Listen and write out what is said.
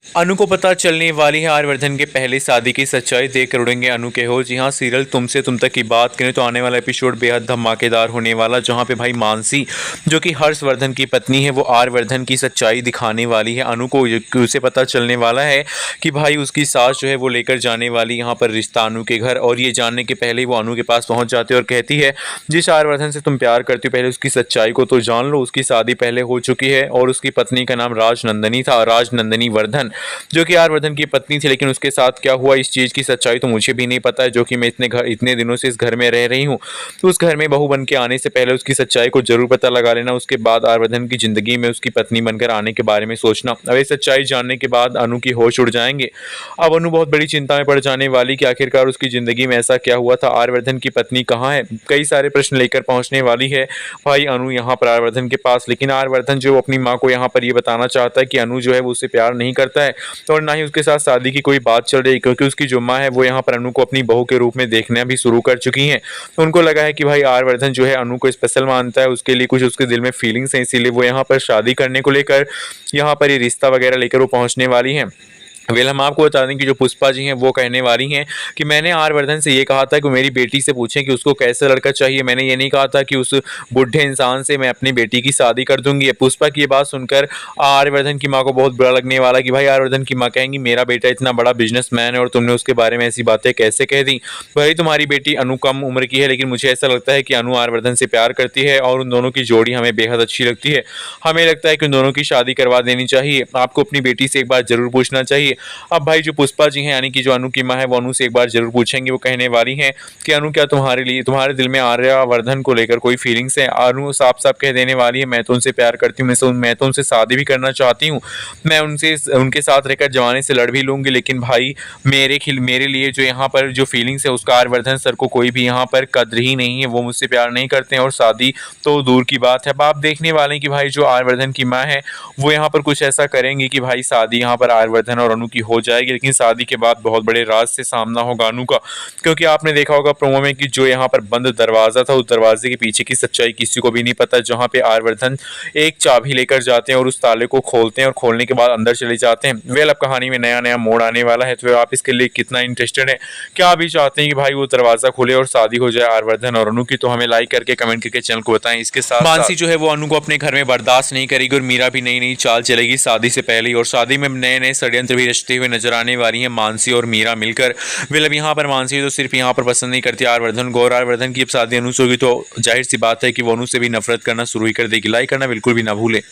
अनु को पता चलने वाली है आर्यवर्धन के पहले शादी की सच्चाई। देख उड़ेंगे अनु के हो। जी हाँ, सीरियल तुमसे तुम तक की बात करें तो आने वाला एपिसोड बेहद धमाकेदार होने वाला, जहां पे भाई मानसी जो कि हर्षवर्धन की पत्नी है वो आर्यवर्धन की सच्चाई दिखाने वाली है। अनु को उसे पता चलने वाला है कि भाई उसकी सास जो है वो लेकर जाने वाली यहाँ पर रिश्ता अनु के घर, और ये जानने के पहले ही वो अनु के पास पहुँच जाती है और कहती है जिस आर्यवर्धन से तुम प्यार करती हो पहले उसकी सच्चाई को तो जान लो। उसकी शादी पहले हो चुकी है और उसकी पत्नी का नाम राजनंदनी था, राजनंदनी वर्धन, जो कि आर्यवर्धन की पत्नी थी। लेकिन उसके साथ क्या हुआ इस चीज़ की सच्चाई तो मुझे भी नहीं पता है, जो कि मैं इतने दिनों से इस घर में रह रही हूँ। तो उस घर में बहू बन के आने से पहले उसकी सच्चाई को जरूर पता लगा लेना, उसके बाद आर्यवर्धन की जिंदगी में उसकी पत्नी बनकर आने के बारे में सोचना। अब ये सच्चाई जानने के बाद अनु की होश उड़ जाएंगे। अब अनु बहुत बड़ी चिंता में पड़ जाने वाली कि आखिरकार उसकी जिंदगी में ऐसा क्या हुआ था, आर्यवर्धन की पत्नी कहाँ है। कई सारे प्रश्न लेकर पहुंचने वाली है भाई अनु यहाँ पर आर्यवर्धन के पास। लेकिन आर्यवर्धन जो अपनी माँ को यहाँ पर ये बताना चाहता है कि अनु जो है वो उससे प्यार नहीं करता है और ना ही उसके साथ शादी की कोई बात चल रही, क्योंकि उसकी जो माँ है वो यहाँ पर अनु को अपनी बहू के रूप में देखना भी शुरू कर चुकी हैं। तो उनको लगा है कि भाई आर्यवर्धन जो है अनु को स्पेशल मानता है, उसके लिए कुछ उसके दिल में फीलिंग्स हैं, इसीलिए वो यहाँ पर शादी करने को लेकर यहाँ पर ये रिश्ता वगैरह लेकर वो पहुँचने वाली हैं। वेल हम आपको बता दें कि जो पुष्पा जी हैं वो कहने वाली हैं कि मैंने आर्यवर्धन से ये कहा था कि मेरी बेटी से पूछें कि उसको कैसा लड़का चाहिए। मैंने ये नहीं कहा था कि उस बुढ़े इंसान से मैं अपनी बेटी की शादी कर दूंगी। पुष्पा की ये बात सुनकर आर्यवर्धन की माँ को बहुत बुरा लगने वाला कि भाई आर्यवर्धन की माँ कहेंगी मेरा बेटा इतना बड़ा बिजनेसमैन है और तुमने उसके बारे में ऐसी बातें कैसे कह दी। भाई तुम्हारी बेटी अनु कम उम्र की है, लेकिन मुझे ऐसा लगता है कि अनु आर्यवर्धन से प्यार करती है और उन दोनों की जोड़ी हमें बेहद अच्छी लगती है। हमें लगता है कि उन दोनों की शादी करवा देनी चाहिए। आपको अपनी बेटी से एक बार जरूर पूछना चाहिए। अब भाई जो पुष्पा जी हैं यानी कि जो अनु की माँ है वो अनु से एक बार जरूर पूछेंगे। वो कहने वाली हैं कि अनु क्या तुम्हारे दिल में आर्यवर्धन को लेकर कोई फीलिंग्स है। अनु साफ साफ कह देने वाली है मैं तो उनसे प्यार करती हूँ, मैं तो उनसे शादी भी करना चाहती हूँ, मैं उनके साथ रहकर जवानी से लड़ भी लूंगी। लेकिन भाई मेरे लिए जो यहाँ पर जो फीलिंग्स है उसका आर्यवर्धन सर को कोई भी यहाँ पर कद्र ही नहीं है, वो मुझसे प्यार नहीं करते हैं और शादी तो दूर की बात है। अब आप देखने वाले हैं कि भाई जो आर्यवर्धन की माँ है वो यहाँ पर कुछ ऐसा करेंगी कि भाई शादी यहाँ पर आर्यवर्धन और अनु की हो जाएगी। लेकिन शादी के बाद बहुत बड़े राज से सामना होगा अनु का, क्योंकि आपने देखा होगा प्रोमो में कि जो यहाँ पर बंद दरवाजा था उस दरवाजे के पीछे की सच्चाई किसी को भी नहीं पता, जहाँ पे आर्यवर्धन एक चाबी लेकर जाते हैं और उस ताले को खोलते हैं और खोलने के बाद अंदर चले जाते हैं। वेल अब कहानी में नया नया मोड़ आने वाला है, तो आप इसके लिए कितना इंटरेस्टेड है, क्या अभी चाहते हैं कि भाई वो दरवाजा खुले और शादी हो जाए आर्यवर्धन और अनु की, तो हमें लाइक करके कमेंट करके चैनल को बताएं। इसके साथ मानसी जो है वो अनु को अपने घर में बर्दाश्त नहीं करेगी और मीरा भी नई नई चाल चलेगी शादी से पहले ही, और शादी में नए नए षड्यंत्र भी रचते हुए नजर आने वाली है मानसी और मीरा मिलकर। वेल अब यहाँ पर मानसी तो सिर्फ यहाँ पर पसंद नहीं करती आर्यवर्धन को, और आर्यवर्धन की अब शादी अनु से होगी तो जाहिर सी बात है कि वो अनु से भी नफरत करना शुरू ही कर देगी। लाइक करना बिल्कुल भी ना भूले।